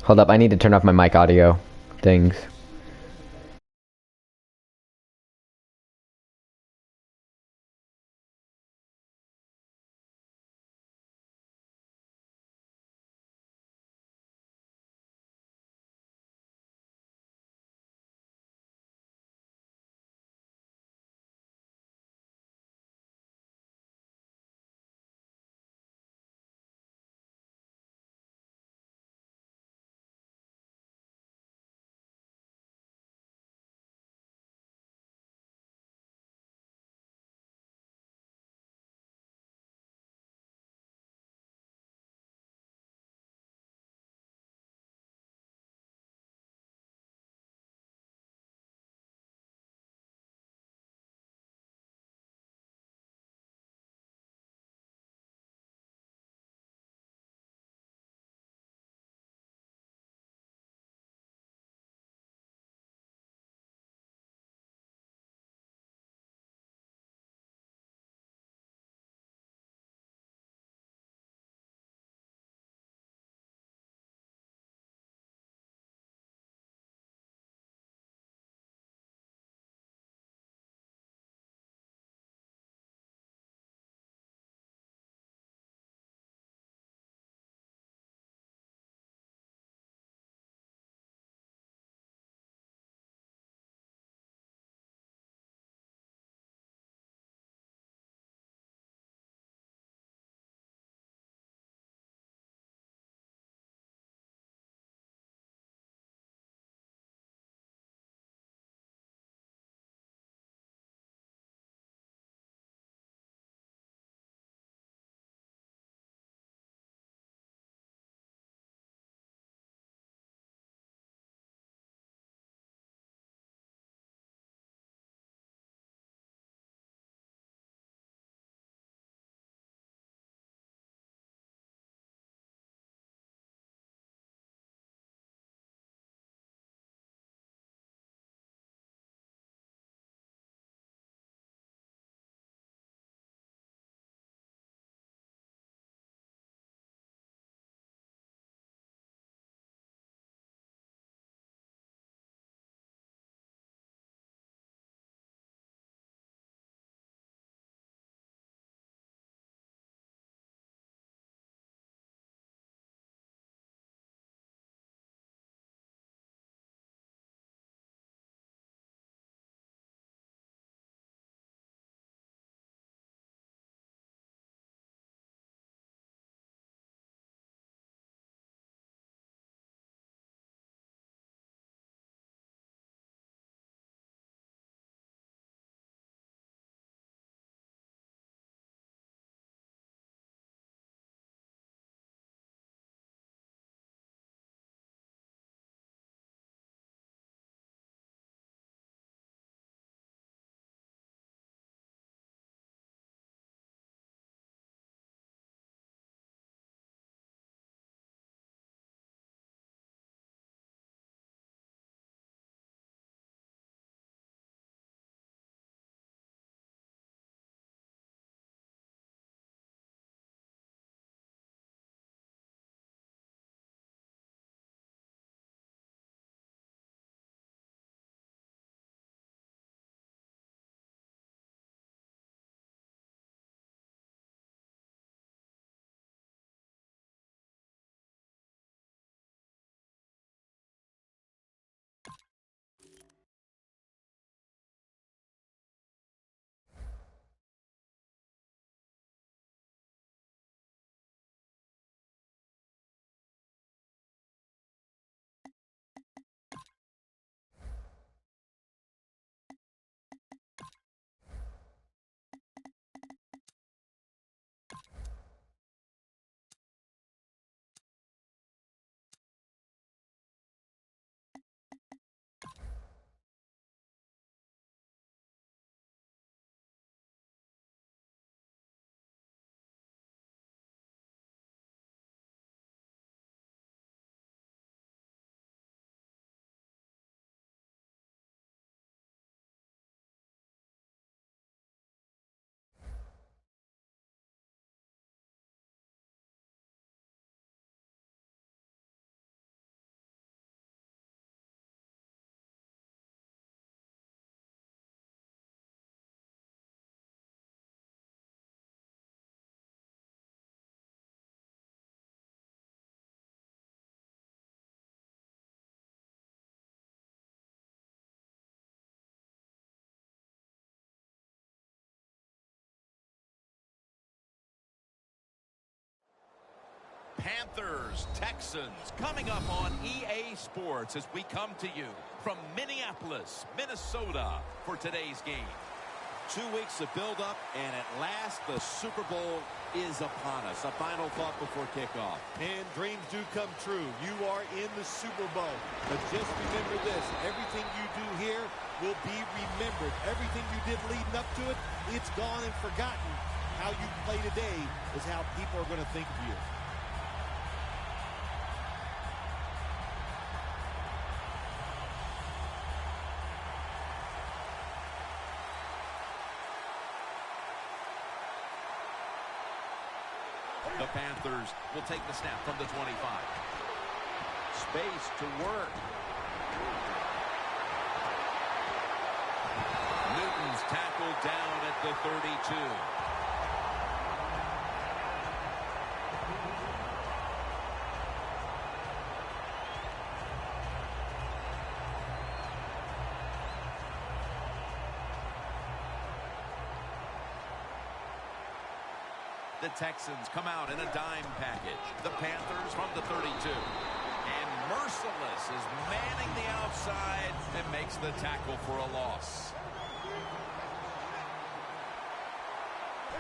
Hold up, I need to turn off my mic audio things. Panthers, Texans, coming up on EA Sports as we come to you from Minneapolis, Minnesota for today's game. 2 weeks of build-up, and at last the Super Bowl is upon us. A final thought before kickoff. And dreams do come true. You are in the Super Bowl. But just remember this. Everything you do here will be remembered. Everything you did leading up to it, it's gone and forgotten. How you play today is how people are going to think of you. The Panthers will take the snap from the 25. Space to work. Newton's tackled down at the 32. The Texans come out in a dime package. The Panthers from the 32. And Merciless is manning the outside and makes the tackle for a loss.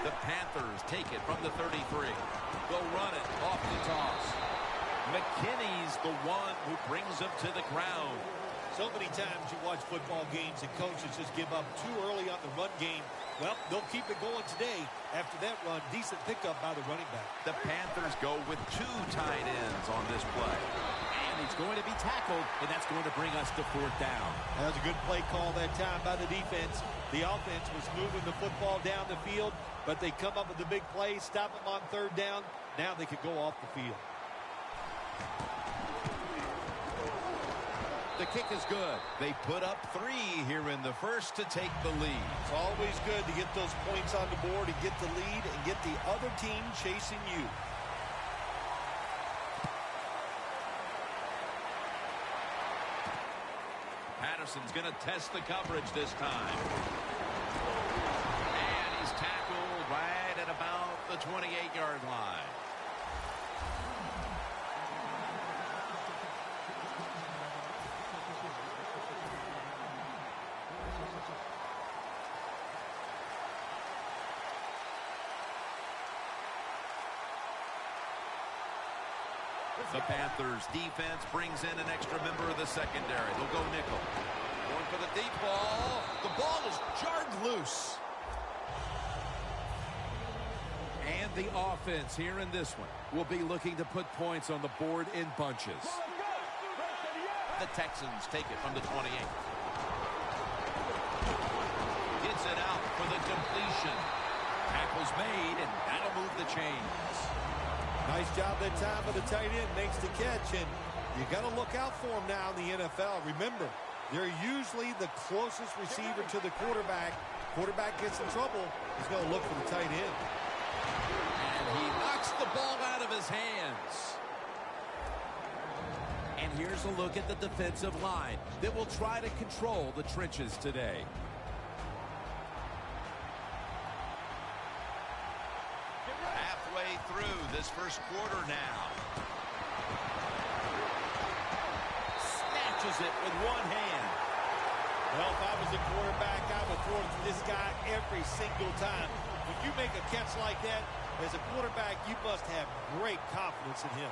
The Panthers take it from the 33. They'll run it off the toss. McKinney's the one who brings him to the ground. So many times you watch football games and coaches just give up too early on the run game. Well, they'll keep it going today. After that run, decent pickup by the running back. The Panthers go with 2 tight ends on this play. And he's going to be tackled, and that's going to bring us to 4th down. That was a good play call that time by the defense. The offense was moving the football down the field, but they come up with the big play, stop them on 3rd down. Now they could go off the field. The kick is good. They put up 3 here in the first to take the lead. It's always good to get those points on the board and get the lead and get the other team chasing you. Patterson's going to test the coverage this time. And he's tackled right at about the 28-yard line. The Panthers defense brings in an extra member of the secondary. They'll go nickel. Going for the deep ball. The ball is jarred loose. And the offense here in this one will be looking to put points on the board in bunches. The Texans take it from the 28. Gets it out for the completion. Tackle's made, and that'll move the chains. Nice job that time by the tight end. Makes the catch, and you got to look out for him now in the NFL. Remember, they're usually the closest receiver to the quarterback. Quarterback gets in trouble, he's going to look for the tight end. And he knocks the ball out of his hands. And here's a look at the defensive line that will try to control the trenches today. Halfway through this first quarter now. Snatches it with one hand. Well, if I was a quarterback, I would throw it to this guy every single time. When you make a catch like that, as a quarterback, you must have great confidence in him.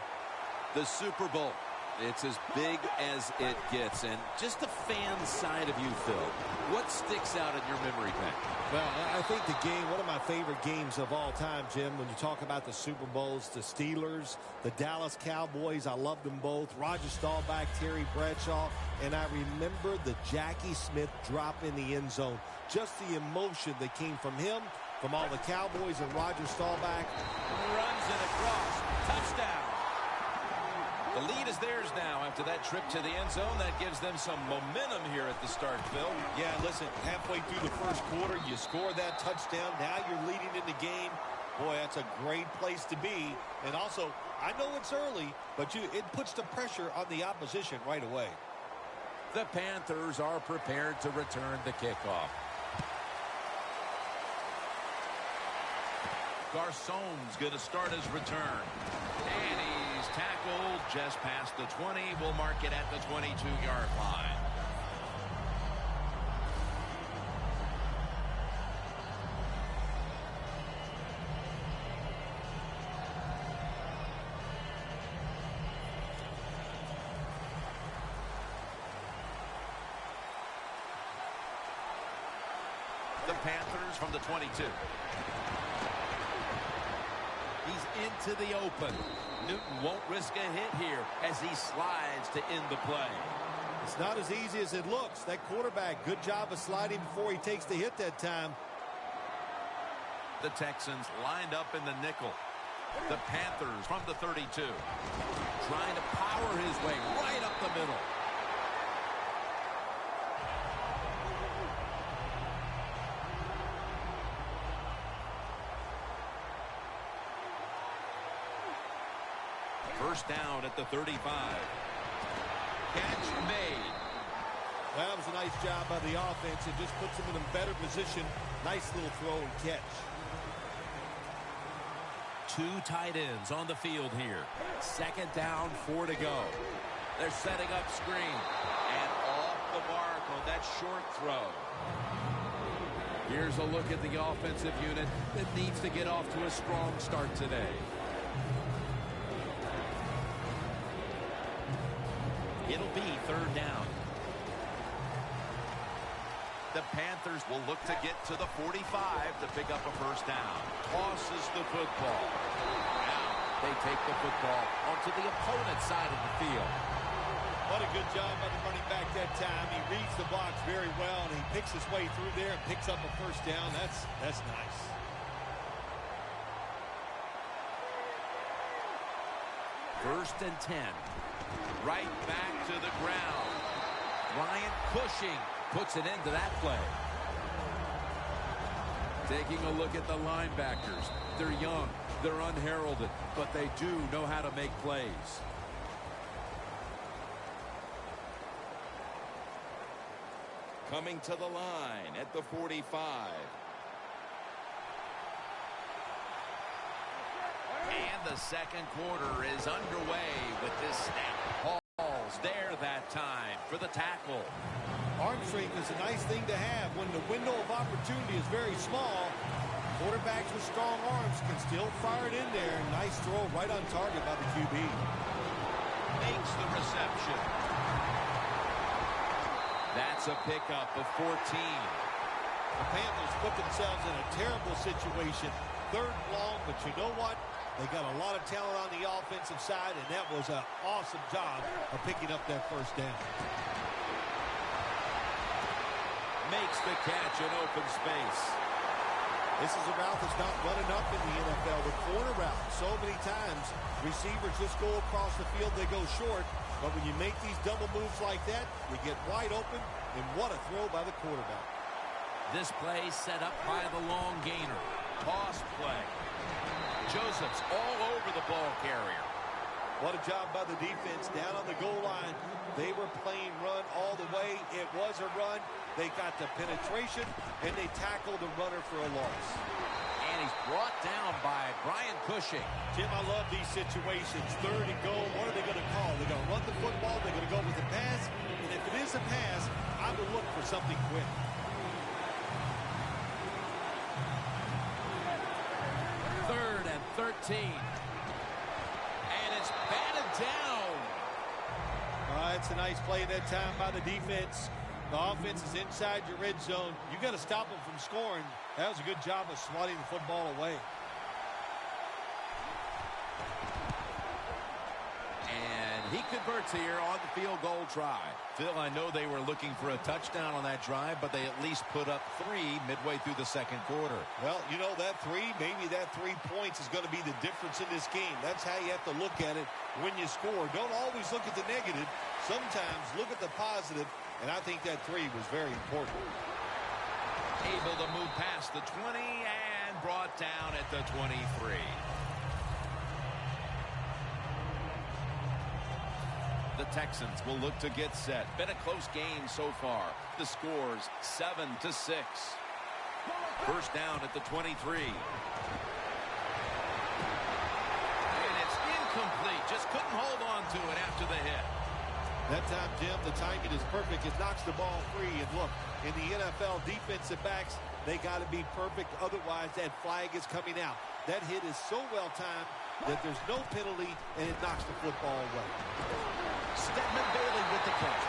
The Super Bowl. It's as big as it gets. And just the fan side of you, Phil, what sticks out in your memory bank? Well, I think the game, one of my favorite games of all time, Jim, when you talk about the Super Bowls, the Steelers, the Dallas Cowboys, I loved them both. Roger Staubach, Terry Bradshaw, and I remember the Jackie Smith drop in the end zone. Just the emotion that came from him, from all the Cowboys and Roger Staubach. Runs it across. Touchdown. The lead is theirs now after that trip to the end zone. That gives them some momentum here at the start, Phil. Yeah, listen, halfway through the first quarter, you score that touchdown. Now you're leading in the game. Boy, that's a great place to be. And also, I know it's early, but it puts the pressure on the opposition right away. The Panthers are prepared to return the kickoff. Garcon's going to start his return. And he's tackle just past the 20. We'll mark it at the 22-yard line. The Panthers from the 22. He's into the open. Newton won't risk a hit here as he slides to end the play. It's not as easy as it looks. That quarterback, good job of sliding before he takes the hit that time. The Texans lined up in the nickel. The Panthers from the 32. Trying to power his way right up the middle. First down at the 35. Catch made. That was a nice job by the offense. It just puts them in a better position. Nice little throw and catch. Two tight ends on the field here. Second down, 4 to go. They're setting up screen. And off the mark on that short throw. Here's a look at the offensive unit that needs to get off to a strong start today. It'll be third down. The Panthers will look to get to the 45 to pick up a first down. Tosses the football. Now they take the football onto the opponent's side of the field. What a good job by the running back that time. He reads the box very well, and he picks his way through there and picks up a first down. That's nice. First and 10. Right back to the ground. Ryan Cushing puts it into that play. Taking a look at the linebackers. They're young, they're unheralded, but they do know how to make plays. Coming to the line at the 45. And the second quarter is underway with this snap. Hall's there that time for the tackle. Arm strength is a nice thing to have when the window of opportunity is very small. Quarterbacks with strong arms can still fire it in there. Nice throw right on target by the QB. Makes the reception. That's a pickup of 14. The Panthers put themselves in a terrible situation. Third and long, but you know what? They got a lot of talent on the offensive side, and that was an awesome job of picking up that first down. Makes the catch in open space. This is a route that's not run enough in the NFL, the corner route. So many times, receivers just go across the field, they go short. But when you make these double moves like that, you get wide open, and what a throw by the quarterback. This play set up by the long gainer. Toss play. Joseph's all over the ball carrier. What a job by the defense down on the goal line. They were playing run all the way. It was a run. They got the penetration, and they tackled the runner for a loss. And he's brought down by Brian Cushing. Jim, I love these situations. Third and goal. What are they going to call? They're going to run the football. They're going to go with the pass. And if it is a pass, I would look for something quick. Third and 13. And it's batted down. It's a nice play that time by the defense. The offense is inside your red zone. You got to stop them from scoring. That was a good job of swatting the football away. And he converts here on the field goal try. Phil, I know they were looking for a touchdown on that drive, but they at least put up 3 midway through the second quarter. Well, you know, that 3, maybe that 3 points is going to be the difference in this game. That's how you have to look at it when you score. Don't always look at the negative. Sometimes look at the positive, and I think that 3 was very important. Able to move past the 20 and brought down at the 23. The Texans will look to get set. Been a close game so far. The score's 7-6. First down at the 23. And it's incomplete. just couldn't hold on to it after the hit. That time, Jim, the timing is perfect. It knocks the ball free. And look, in the NFL, defensive backs, they got to be perfect. Otherwise, that flag is coming out. That hit is so well-timed that there's no penalty, and it knocks the football away. Stedman Bailey with the catch.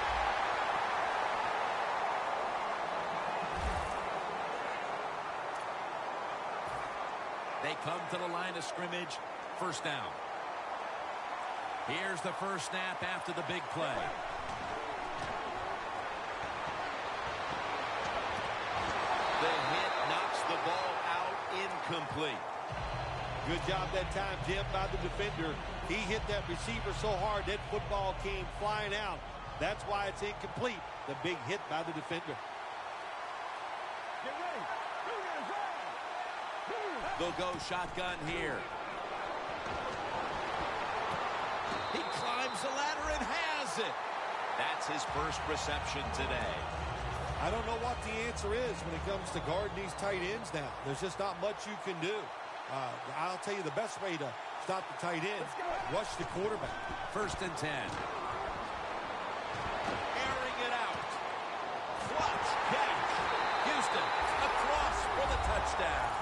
They come to the line of scrimmage. First down. Here's the first snap after the big play. The hit knocks the ball out, incomplete. Good job that time, Jim, by the defender. He hit that receiver so hard that football came flying out. That's why it's incomplete. The big hit by the defender. Get ready. They'll go shotgun here. He climbs the ladder and has it. That's his first reception today. I don't know what the answer is when it comes to guarding these tight ends now. There's just not much you can do. I'll tell you the best way to stop the tight end, rush the quarterback. 1st and 10. Airing it out. Clutch catch. Houston across for the touchdown.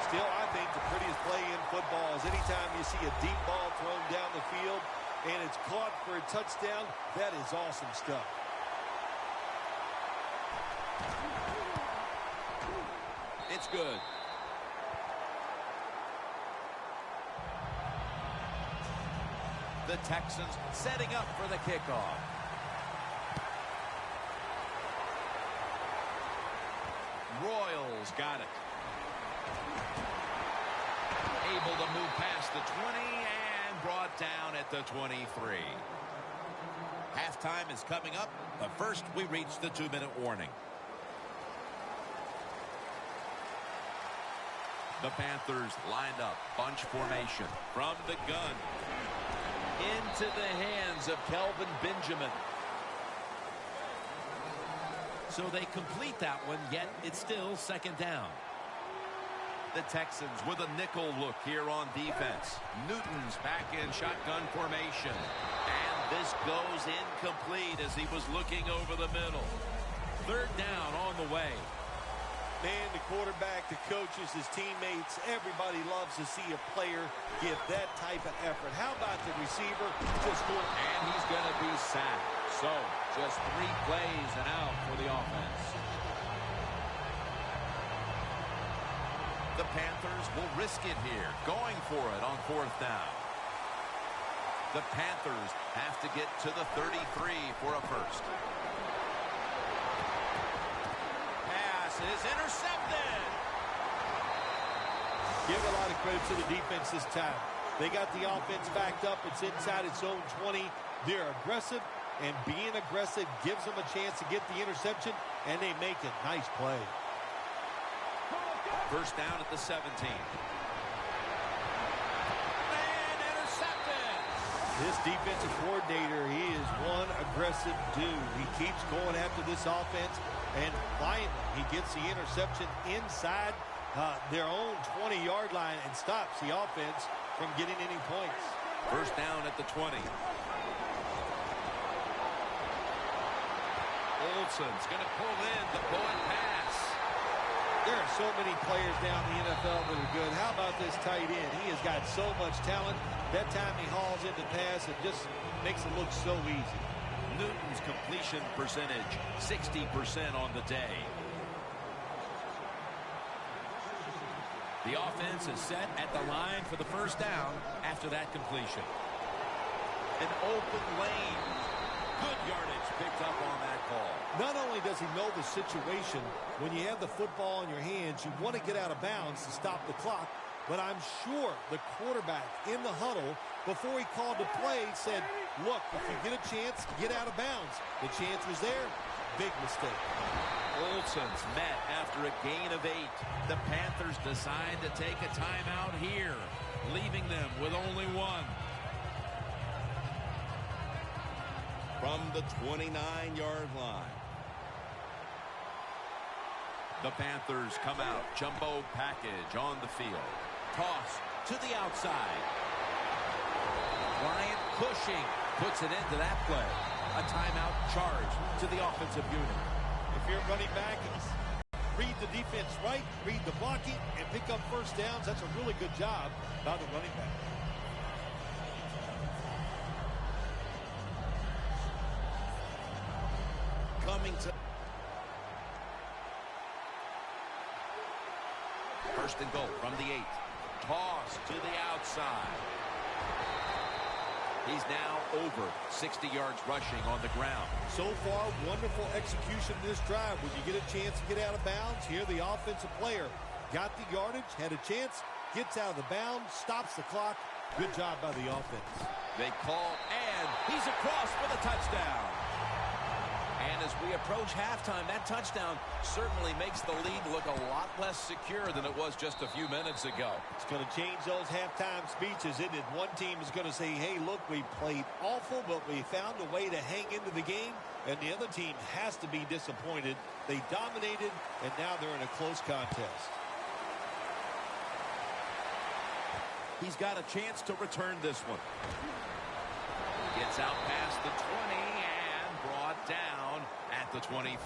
Still, I think the prettiest play in football is anytime you see a deep ball thrown down the field and it's caught for a touchdown. That is awesome stuff. It's good. The Texans setting up for the kickoff. Royals got it. Able to move past the 20 and brought down at the 23. Halftime is coming up, but first we reach the 2-minute warning. The Panthers lined up, bunch formation from the gun. Into the hands of Kelvin Benjamin. So they complete that one, yet it's still 2nd down. The Texans with a nickel look here on defense. Newton's back in shotgun formation. And this goes incomplete as he was looking over the middle. 3rd down on the way. Man, the quarterback, the coaches, his teammates, everybody loves to see a player give that type of effort. How about the receiver just going? And he's going to be sacked. So, just 3 plays and out for the offense. The Panthers will risk it here, going for it on 4th down. The Panthers have to get to the 33 for a first. Is intercepted. Give a lot of credit to the defense this time. They got the offense backed up. It's inside its own 20. They're aggressive, and being aggressive gives them a chance to get the interception, and they make it. Nice play. First down at the 17. And intercepted. This defensive coordinator, he is one aggressive dude. He keeps going after this offense. And finally, he gets the interception inside their own 20-yard line and stops the offense from getting any points. First down at the 20. Olsen's going to pull in the bullet pass. There are so many players down in the NFL that are good. How about this tight end? He has got so much talent. That time he hauls in the pass and just makes it look so easy. Newton's completion percentage, 60% on the day. The offense is set at the line for the first down after that completion. An open lane. Good yardage picked up on that call. Not only does he know the situation, when you have the football in your hands, you want to get out of bounds to stop the clock. But I'm sure the quarterback in the huddle, before he called the play, said, look, if you get a chance, get out of bounds. The chance was there. Big mistake. Olsen's met after a gain of 8. The Panthers decide to take a timeout here, leaving them with only 1. From the 29-yard line. The Panthers come out, jumbo package on the field. Toss to the outside. Bryant Cushing puts it into that play. A timeout charge to the offensive unit. If you're running back, read the defense right, read the blocking, and pick up first downs. That's a really good job by the running back. Coming to first and goal from the 8. Toss to the outside. He's now over 60 yards rushing on the ground. So far, wonderful execution in this drive. When you get a chance to get out of bounds, here the offensive player got the yardage, had a chance, gets out of the bounds, stops the clock. Good job by the offense. They call, and he's across for the touchdown. And as we approach halftime, that touchdown certainly makes the lead look a lot less secure than it was just a few minutes ago. It's going to change those halftime speeches, isn't it? One team is going to say, hey, look, we played awful, but we found a way to hang into the game. And the other team has to be disappointed. They dominated, and now they're in a close contest. He's got a chance to return this one. Gets out past the 20 and brought down at the 24.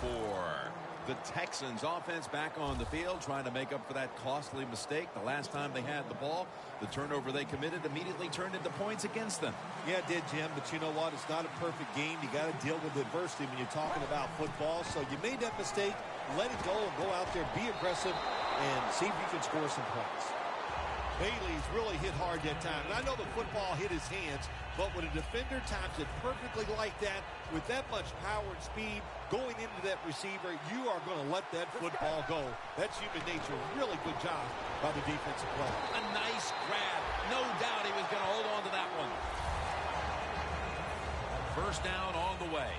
The Texans offense back on the field trying to make up for that costly mistake. The last time they had the ball, the turnover they committed immediately turned into points against them. Yeah, it did, Jim, but you know what? It's not a perfect game. You got to deal with adversity when you're talking about football. So you made that mistake, let it go, and go out there, be aggressive, and see if you can score some points. Bailey's really hit hard that time. And I know the football hit his hands, but when a defender times it perfectly like that, with that much power and speed going into that receiver, you are going to let that football go. That's human nature. Really good job by the defensive player. A nice grab. No doubt he was going to hold on to that one. First down on the way.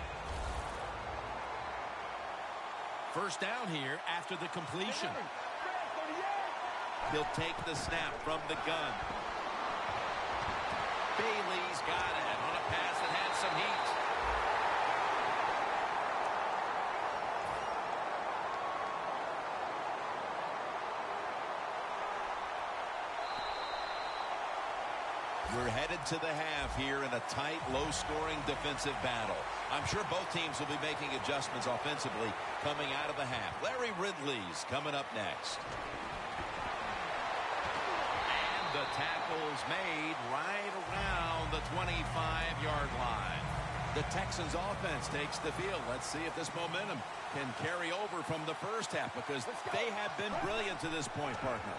First down here after the completion. He'll take the snap from the gun. Bailey's got it on a pass that had some heat. We're headed to the half here in a tight, low-scoring defensive battle. I'm sure both teams will be making adjustments offensively coming out of the half. Larry Ridley's coming up next. The tackle's made right around the 25-yard line. The Texans offense takes the field. Let's see if this momentum can carry over from the first half, because they have been brilliant to this point, partner.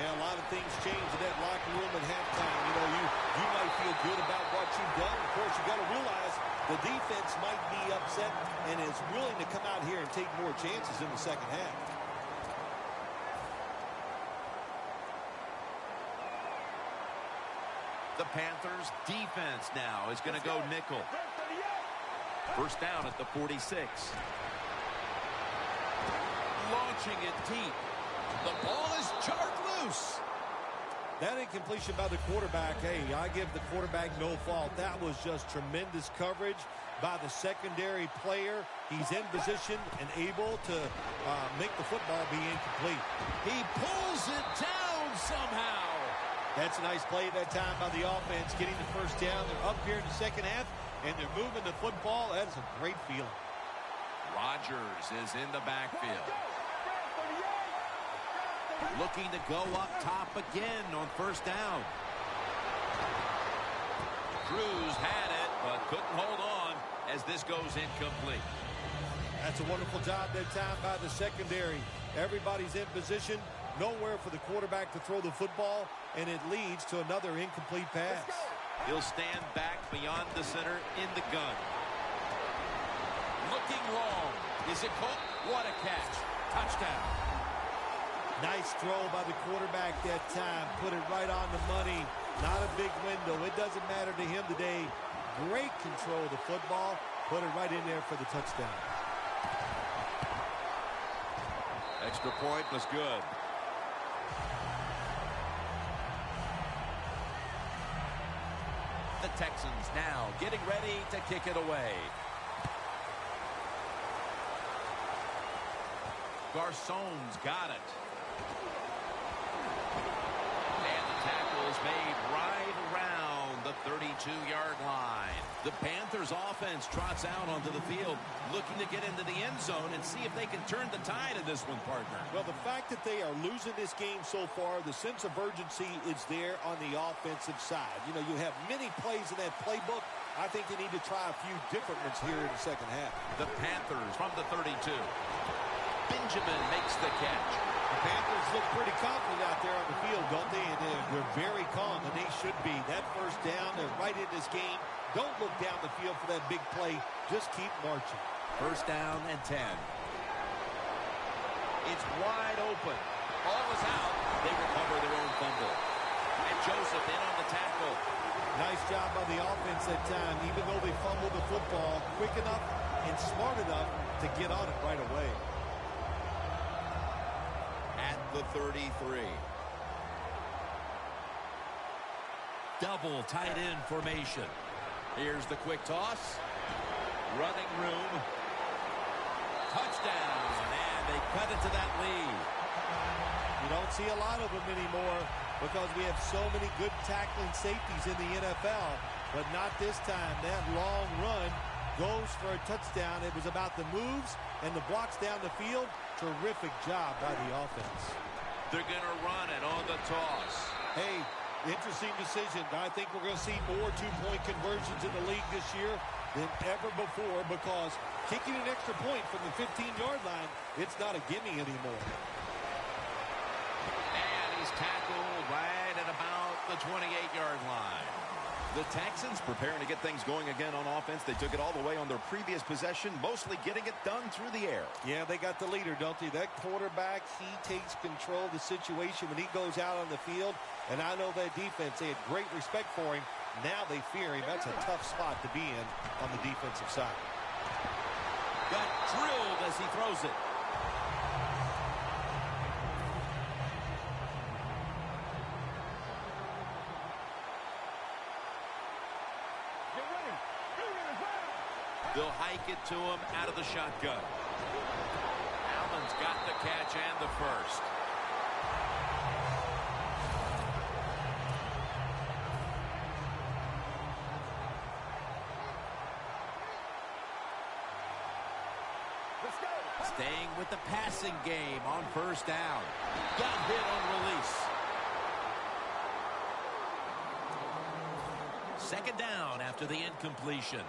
Yeah, a lot of things changed in that locker room at halftime. You know, you might feel good about what you've done. Of course, you got to realize the defense might be upset and is willing to come out here and take more chances in the second half. The Panthers defense now is going to go nickel. First down at the 46. Launching it deep. The ball is jarred loose. That incompletion by the quarterback, hey, I give the quarterback no fault. That was just tremendous coverage by the secondary player. He's in position and able to make the football be incomplete. He pulls it down somehow. That's a nice play that time by the offense, getting the first down. They're up here in the second half, and they're moving the football. That is a great feeling. Rodgers is in the backfield. Looking to go up top again on first down. Cruz had it, but couldn't hold on as this goes incomplete. That's a wonderful job that time by the secondary. Everybody's in position. Nowhere for the quarterback to throw the football, and it leads to another incomplete pass. He'll stand back beyond the center in the gun. Looking long. Is it caught? What a catch. Touchdown. Nice throw by the quarterback that time. Put it right on the money. Not a big window. It doesn't matter to him today. Great control of the football. Put it right in there for the touchdown. Extra point was good. The Texans now getting ready to kick it away. Garcon's got it. And the tackle is made right around the the 32-yard line. The Panthers offense trots out onto the field, looking to get into the end zone and see if they can turn the tide in this one, partner. Well, the fact that they are losing this game so far, the sense of urgency is there on the offensive side. You know, you have many plays in that playbook. I think they need to try a few different ones here in the second half. The Panthers from the 32. Benjamin makes the catch. The Panthers look pretty confident out there on the field, don't they? And they're very calm, and they should be. That first down, they're right in this game. Don't look down the field for that big play. Just keep marching. First down and 10. It's wide open. Ball is out. They recover their own fumble. And Joseph in on the tackle. Nice job by the offense that time, even though they fumbled the football quick enough and smart enough to get on it right away. At the 33. Double tight end formation. Here's the quick toss. Running room. Touchdown. And they cut it to that lead. You don't see a lot of them anymore because we have so many good tackling safeties in the NFL. But not this time. That long run goes for a touchdown. It was about the moves and the blocks down the field. Terrific job by the offense. They're going to run it on the toss. Hey, interesting decision. I think we're going to see more two-point conversions in the league this year than ever before because kicking an extra point from the 15-yard line, it's not a gimme anymore. And he's tackled right at about the 28-yard line. The Texans preparing to get things going again on offense. They took it all the way on their previous possession, mostly getting it done through the air. Yeah, they got the leader, don't they? That quarterback, he takes control of the situation when he goes out on the field. And I know that defense, they had great respect for him. Now they fear him. That's a tough spot to be in on the defensive side. Got drilled as he throws it. They'll hike it to him out of the shotgun. Allen's got the catch and the first. Staying with the passing game on first down. Got hit on release. Second down after the incompletion.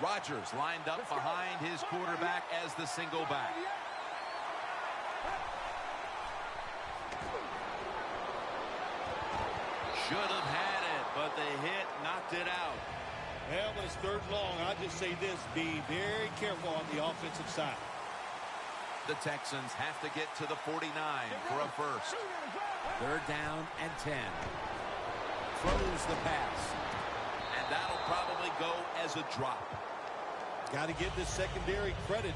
Rodgers lined up behind his quarterback as the single back. Should have had it, but the hit knocked it out. Well, when it's third and long, I'll just say this, be very careful on the offensive side. The Texans have to get to the 49 for a first. Third down and 10. Throws the pass. And that'll probably go as a drop. Got to give this secondary credit.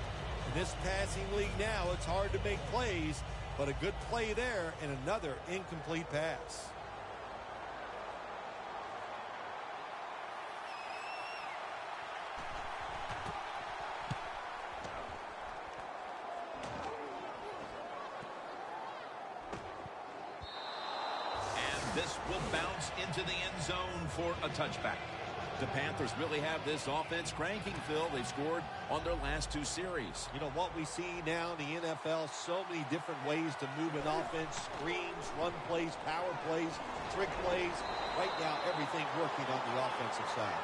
In this passing league now, it's hard to make plays, but a good play there and another incomplete pass. And this will bounce into the end zone for a touchback. The Panthers really have this offense cranking, Phil. They've scored on their last two series. You know, what we see now in the NFL, so many different ways to move an offense. Screens, run plays, power plays, trick plays. Right now, everything working on the offensive side.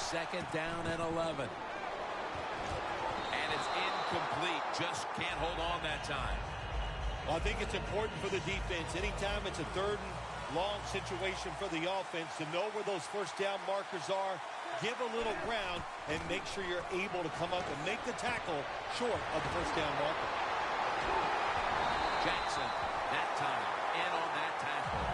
Second down and 11. And it's incomplete. Just can't hold on that time. Well, I think it's important for the defense. Anytime it's a third and long situation for the offense to know where those first down markers are, give a little ground, and make sure you're able to come up and make the tackle short of the first down marker. Jackson, that time, in on that tackle.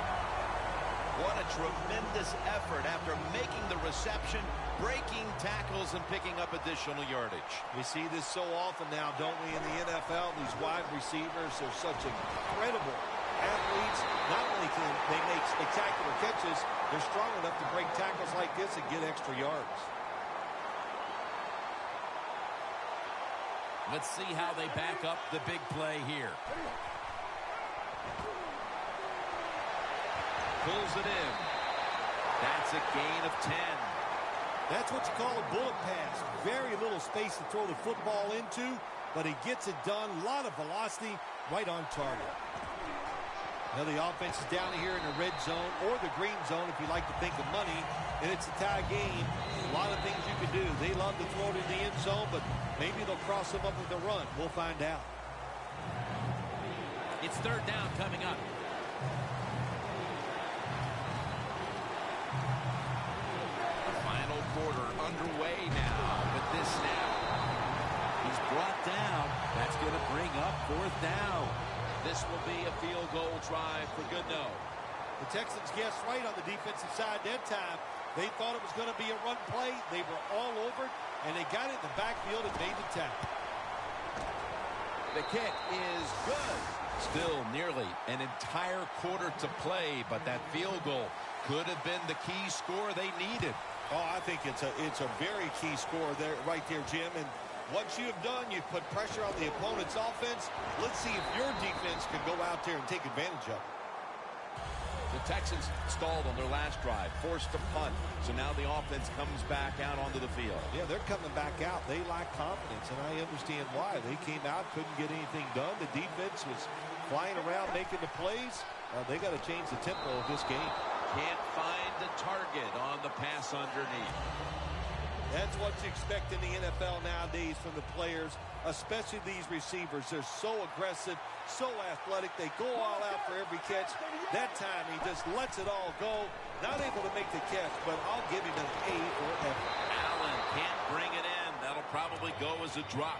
What a tremendous effort after making the reception, breaking tackles, and picking up additional yardage. We see this so often now, don't we, in the NFL? These wide receivers are such incredible athletes, not only can they make spectacular catches, they're strong enough to break tackles like this and get extra yards. Let's see how they back up the big play here. Pulls it in. That's a gain of 10. That's what you call a bullet pass. Very little space to throw the football into, but he gets it done. A lot of velocity, right on target. Now the offense is down here in the red zone or the green zone if you like to think of money, and it's a tie game. A lot of things you can do. They love to throw it in the end zone, but maybe they'll cross them up with a run. We'll find out. It's third down coming up. Final quarter underway now with this snap. He's brought down. That's going to bring up fourth down. This will be a field goal try for good no. The Texans guessed right on the defensive side that time. They thought it was going to be a run play. They were all over it, and they got it in the backfield and made the tackle. The kick is good. Still nearly an entire quarter to play, but that field goal could have been the key score they needed. Oh, I think it's a very key score there, right there, Jim. And once you have done, you've put pressure on the opponent's offense. Let's see if your defense can go out there and take advantage of it. The Texans stalled on their last drive, forced to punt. So now the offense comes back out onto the field. Yeah, they're coming back out. They lack confidence, and I understand why. They came out, couldn't get anything done. The defense was flying around making the plays. They got to change the tempo of this game. Can't find the target on the pass underneath. That's what you expect in the NFL nowadays from the players, especially these receivers. They're so aggressive, so athletic. They go all out for every catch. That time he just lets it all go. Not able to make the catch, but I'll give him an A for effort. Allen can't bring it in. That'll probably go as a drop.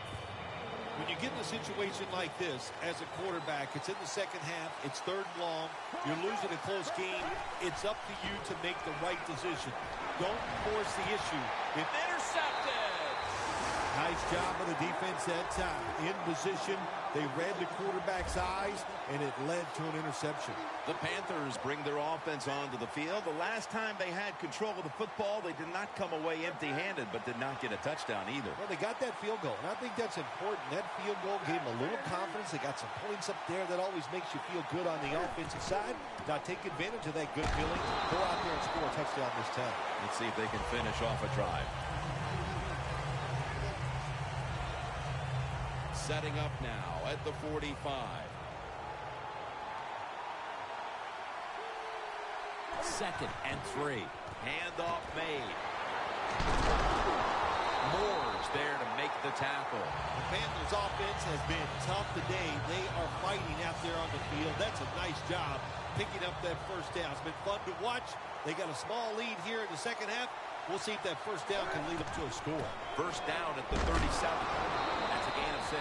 When you get in a situation like this as a quarterback, it's in the second half, it's third and long, you're losing a close game, it's up to you to make the right decision. Don't force the issue. Intercepted! Nice job of the defense that time. In position, they read the quarterback's eyes, and it led to an interception. The Panthers bring their offense onto the field. The last time they had control of the football, they did not come away empty-handed, but did not get a touchdown either. Well, they got that field goal, and I think that's important. That field goal gave them a little confidence. They got some points up there. That always makes you feel good on the offensive side. Now take advantage of that good feeling. Go out there and score a touchdown this time. Let's see if they can finish off a drive. Setting up now at the 45. Second and 3. Handoff made. Moore's there to make the tackle. The Panthers offense has been tough today. They are fighting out there on the field. That's a nice job picking up that first down. It's been fun to watch. They got a small lead here in the second half. We'll see if that first down can lead them to a score. First down at the 37. That's a gain of 6.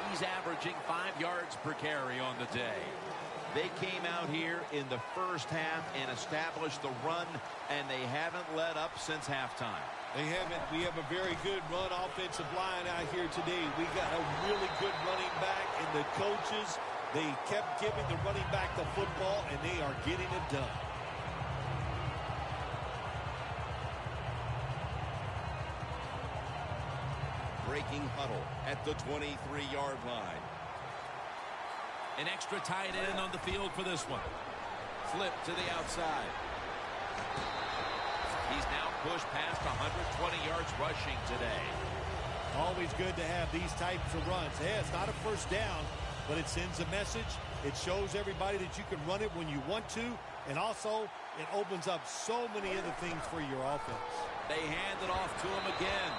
He's averaging 5 yards per carry on the day. They came out here in the first half and established the run, and they haven't let up since halftime. They haven't. We have a very good run offensive line out here today. We got a really good running back, and the coaches, they kept giving the running back the football, and they are getting it done. Breaking huddle at the 23-yard line. An extra tight end on the field for this one. Flip to the outside. He's now pushed past 120 yards rushing today. Always good to have these types of runs. Hey, it's not a first down, but it sends a message. It shows everybody that you can run it when you want to, and also it opens up so many other things for your offense. They hand it off to him again.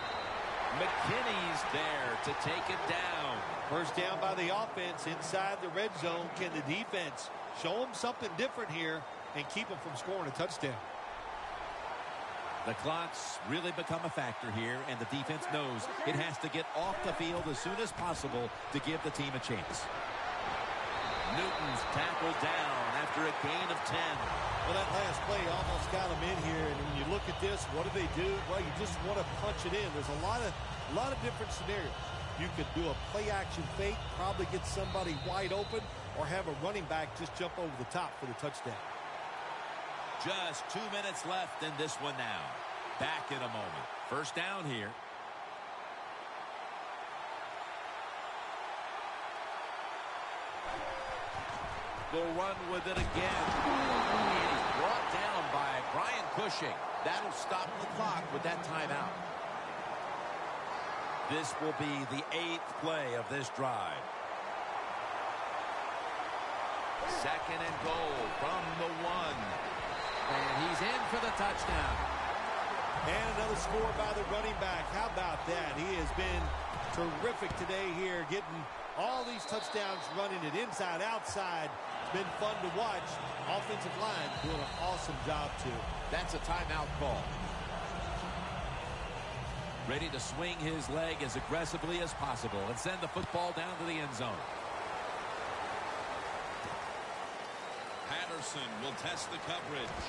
McKinney's there to take it down. First down by the offense inside the red zone. Can the defense show them something different here and keep them from scoring a touchdown? The clock's really become a factor here, and the defense knows it has to get off the field as soon as possible to give the team a chance. Newton's tackled down after a gain of 10. Well, that last play almost got him in here, and when you look at this, what do? Well, you just want to punch it in. There's a lot of different scenarios. You could do a play-action fake, probably get somebody wide open. or have a running back just jump over the top for the touchdown. Just 2 minutes left in this one now. Back in a moment. First down here. They'll run with it again. And he's brought down by Brian Cushing. That'll stop the clock with that timeout. This will be the 8th play of this drive. Second and goal from the 1. And he's in for the touchdown. And another score by the running back. How about that? He has been terrific today here, getting all these touchdowns, running it inside, outside. It's been fun to watch. Offensive line doing an awesome job, too. That's a timeout call. Ready to swing his leg as aggressively as possible and send the football down to the end zone. Patterson will test the coverage.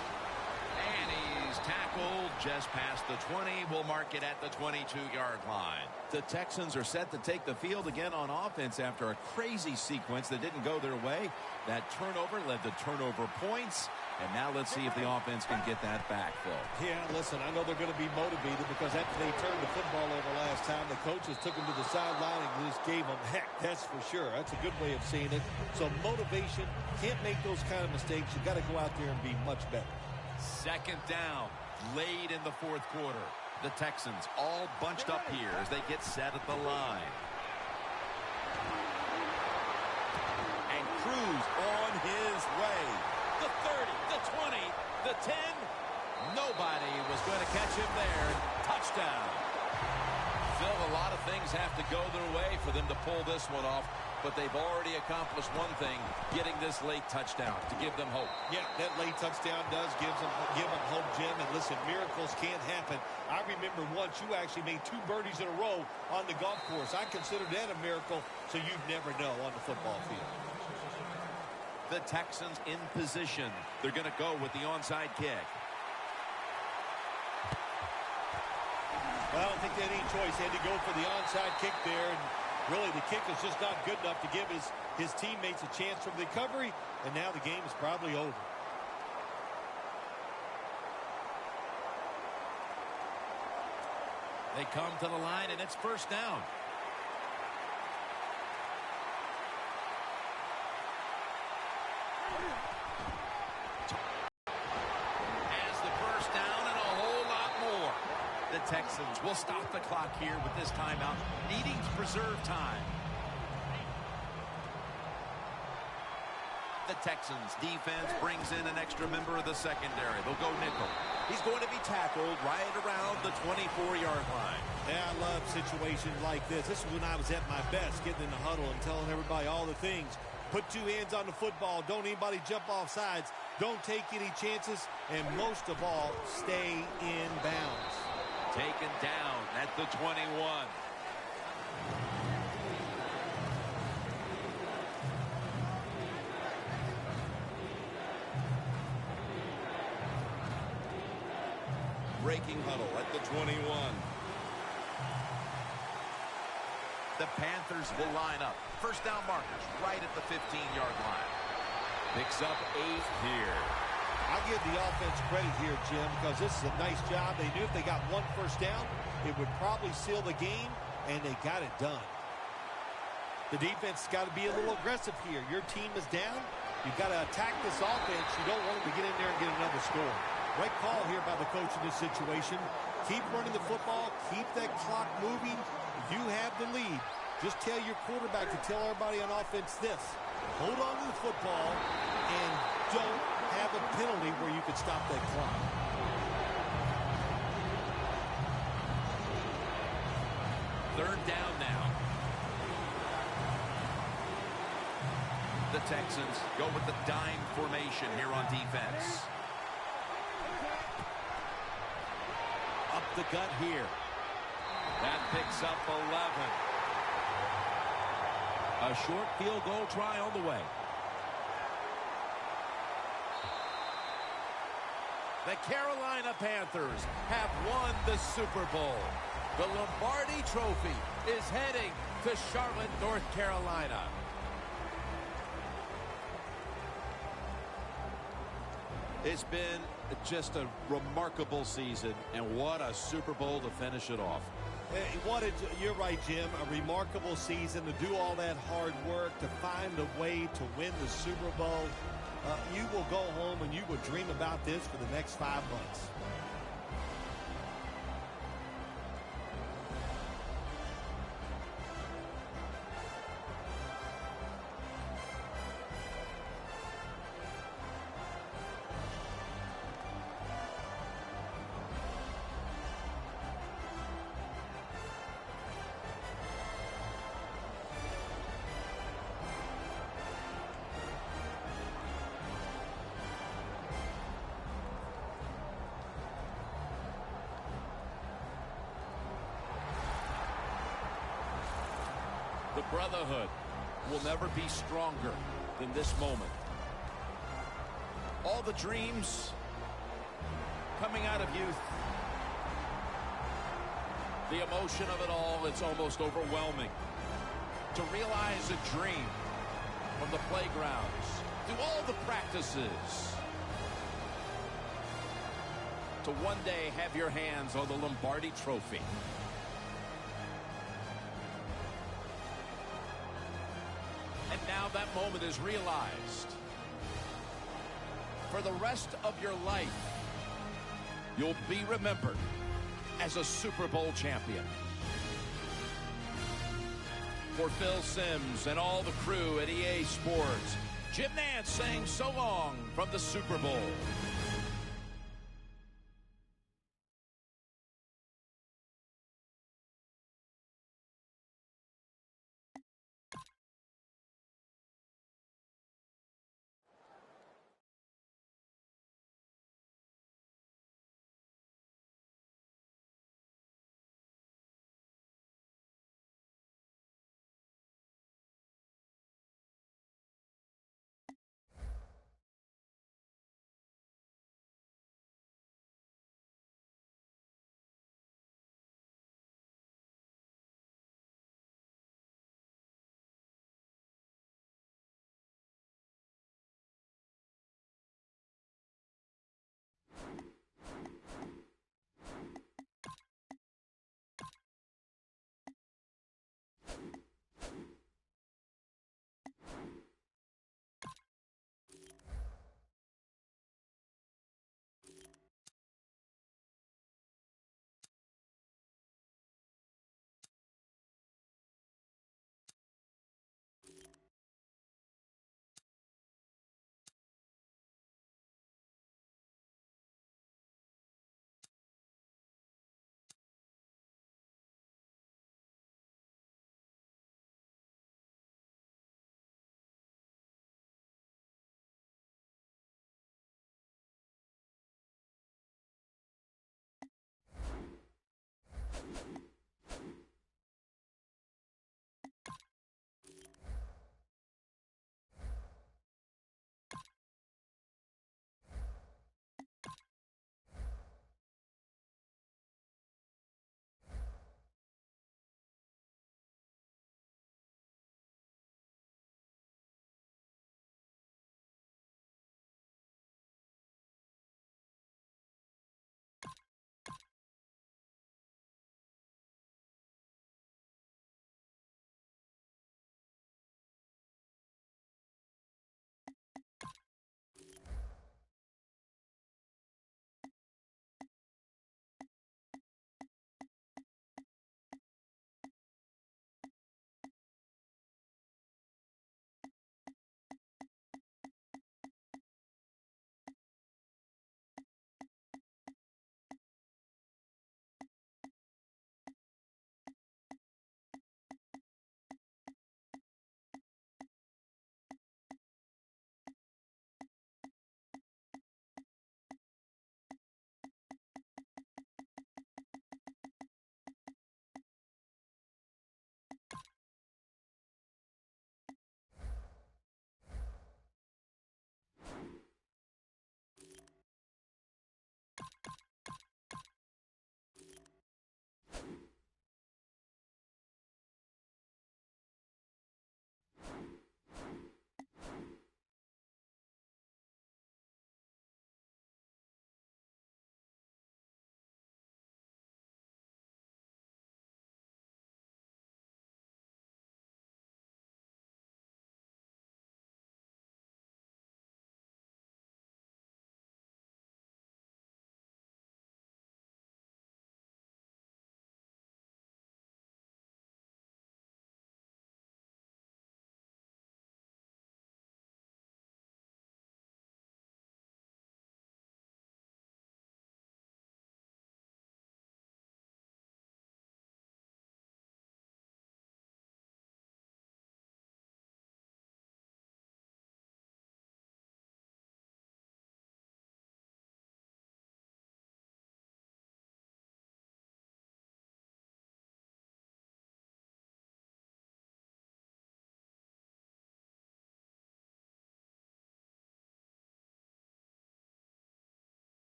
And he's tackled just past the 20. We'll mark it at the 22-yard line. The Texans are set to take the field again on offense after a crazy sequence that didn't go their way. That turnover led to turnover points. And now let's see if the offense can get that back, Phil. Yeah, listen, I know they're going to be motivated because after they turned the football over last time, the coaches took them to the sideline and just gave them heck. That's for sure. That's a good way of seeing it. So motivation, can't make those kind of mistakes. You got to go out there and be much better. Second down, late in the fourth quarter. The Texans all bunched up here as they get set at the line. And Cruz on his way. The 30, the 20, the 10. Nobody was going to catch him there. Touchdown. Phil, a lot of things have to go their way for them to pull this one off. But they've already accomplished one thing, getting this late touchdown to give them hope. Yeah, that late touchdown does give them hope, Jim. And listen, miracles can't happen. I remember once you actually made 2 birdies in a row on the golf course. I consider that a miracle, so you'd never know on the football field. The Texans in position. They're going to go with the onside kick. Well, I don't think they had any choice. They had to go for the onside kick there. And really, the kick is just not good enough to give his teammates a chance for recovery. And now the game is probably over. They come to the line, and it's first down. As the first down and a whole lot more. The Texans will stop the clock here with this timeout, needing to preserve time. The Texans defense brings in an extra member of the secondary. They'll go nickel. He's going to be tackled right around the 24-yard line. Yeah, I love situations like this. This is when I was at my best, getting in the huddle and telling everybody all the things. Put 2 hands on the football. Don't anybody jump off sides. Don't take any chances. And most of all, stay in bounds. Taken down at the 21. Breaking huddle at the 21. The Panthers will line up. First down markers right at the 15-yard line. Picks up 8 here. I'll give the offense credit here, Jim, because this is a nice job. They knew if they got 1 first down, it would probably seal the game, and they got it done. The defense has got to be a little aggressive here. Your team is down. You've got to attack this offense. You don't want them to get in there and get another score. Right call here by the coach in this situation. Keep running the football. Keep that clock moving. You have the lead. Just tell your quarterback to tell everybody on offense this. Hold on to the football and don't have a penalty where you could stop that clock. Third down now. The Texans go with the dime formation here on defense. Up the gut here. That picks up 11. A short field goal try on the way. The Carolina Panthers have won the Super Bowl. The Lombardi Trophy is heading to Charlotte, North Carolina. It's been just a remarkable season, and what a Super Bowl to finish it off. Hey, you're right, Jim. A remarkable season to do all that hard work, to find a way to win the Super Bowl. You will go home and you will dream about this for the next 5 months. The brotherhood will never be stronger than this moment. All the dreams coming out of youth. The emotion of it all, it's almost overwhelming. To realize a dream from the playgrounds, through all the practices, to one day have your hands on the Lombardi Trophy. And now that moment is realized. For the rest of your life, you'll be remembered as a Super Bowl champion. For Phil Simms and all the crew at EA Sports, Jim Nantz saying so long from the Super Bowl.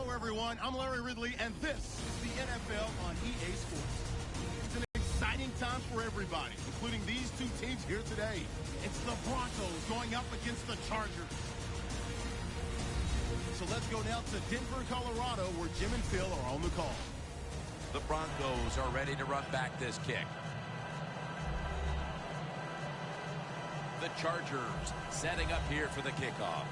Hello, everyone. I'm Larry Ridley, and this is the NFL on EA Sports. It's an exciting time for everybody, including these two teams here today. It's the Broncos going up against the Chargers. So let's go now to Denver, Colorado, where Jim and Phil are on the call. The Broncos are ready to run back this kick. The Chargers setting up here for the kickoff.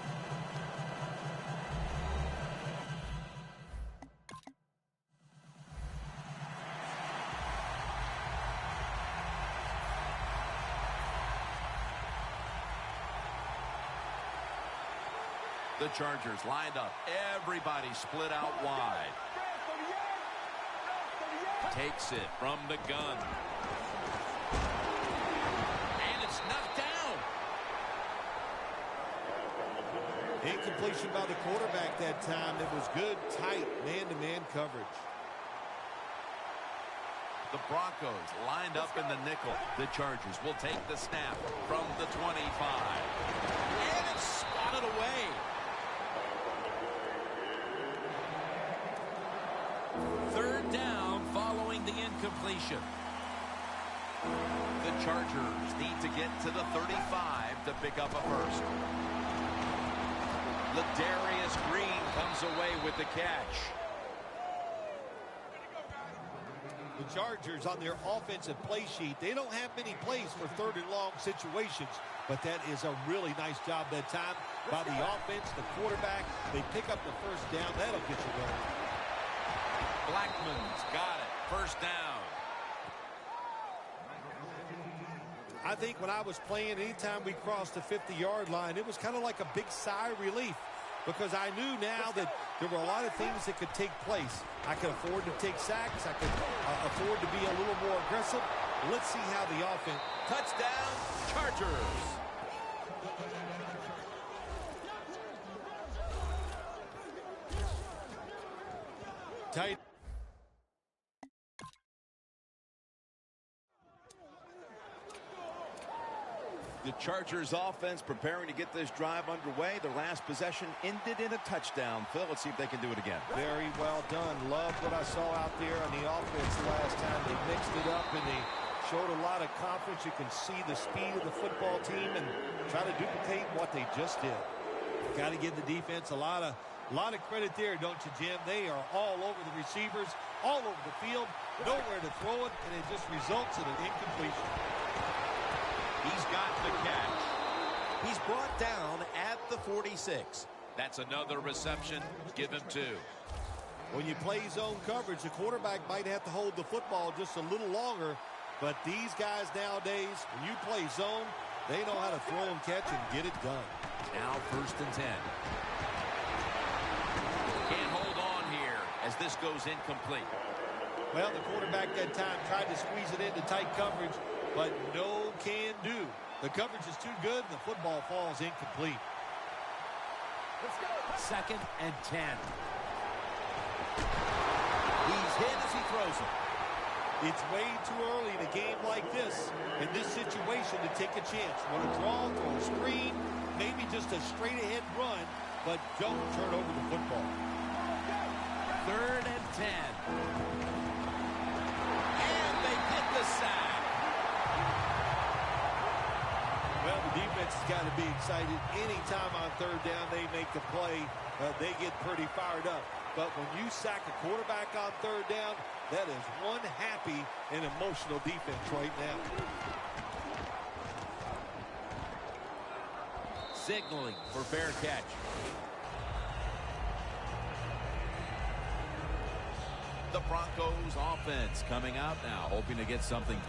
The Chargers lined up. Everybody split out wide. Takes it from the gun. And it's knocked down. Incompletion by the quarterback that time. It was good, tight, man-to-man coverage. The Broncos lined up in the nickel. The Chargers will take the snap from the 25. And it's swatted away. Third down following the incompletion. The Chargers need to get to the 35 to pick up a first. Ladarius Green comes away with the catch. The Chargers on their offensive play sheet, they don't have many plays for third and long situations, but that is a really nice job that time by the offense, the quarterback. They pick up the first down. That'll get you going. Blackman's got it. First down. I think when I was playing, anytime we crossed the 50-yard line, it was kind of like a big sigh of relief because I knew now that there were a lot of things that could take place. I could afford to take sacks. I could afford to be a little more aggressive. Let's see how the offense. Touchdown, Chargers. Tight. The Chargers offense preparing to get this drive underway. Their last possession ended in a touchdown. Phil, let's see if they can do it again. Very well done. Loved what I saw out there on the offense last time. They mixed it up and they showed a lot of confidence. You can see the speed of the football team and try to duplicate what they just did. Got to give the defense a lot of credit there, don't you, Jim? They are all over the receivers, all over the field, nowhere to throw it, and it just results in an incompletion. He's got the catch. He's brought down at the 46. That's another reception. Give him 2. When you play zone coverage, the quarterback might have to hold the football just a little longer, but these guys nowadays, when you play zone, they know how to throw and catch and get it done. Now 1st and 10. Can't hold on here as this goes incomplete. Well, the quarterback that time tried to squeeze it into tight coverage, but no can do. The coverage is too good, and the football falls incomplete. Let's go. 2nd and 10. He's hit as he throws it. It's way too early in a game like this, in this situation, to take a chance. Want to draw, throw a screen, maybe just a straight-ahead run, but don't turn over the football. 3rd and 10. And they get the sack. Well, the defense has got to be excited. Anytime on 3rd down they make the play, they get pretty fired up. But when you sack a quarterback on 3rd down, that is one happy and emotional defense right now. Signaling for fair catch. The Broncos offense coming out now, hoping to get something.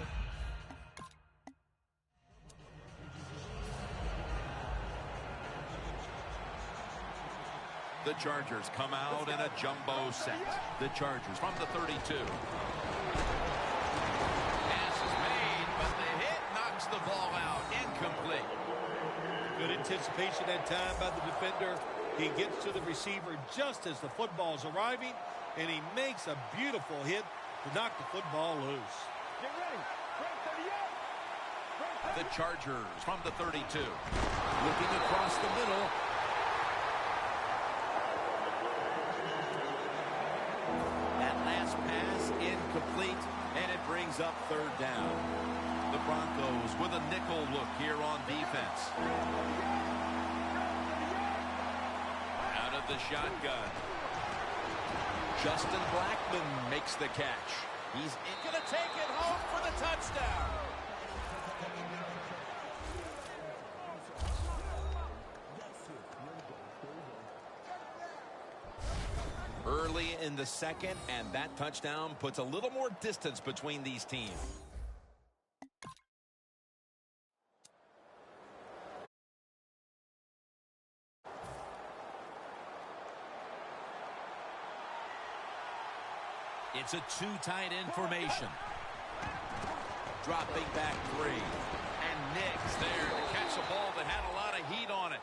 The Chargers come out in a jumbo set. The Chargers from the 32. Pass is made, but the hit knocks the ball out. Incomplete. Good anticipation that time by the defender. He gets to the receiver just as the football is arriving, and he makes a beautiful hit to knock the football loose. Get ready. Break 38. The Chargers from the 32. Looking across the middle. brings up third down. The Broncos with a nickel look here on defense. Out of the shotgun. Justin Blackmon makes the catch. He's going to take it home for the touchdown. Early in the second, and that touchdown puts a little more distance between these teams. It's a two tight end formation. Dropping back three. And Nix there to catch a ball that had a lot of heat on it.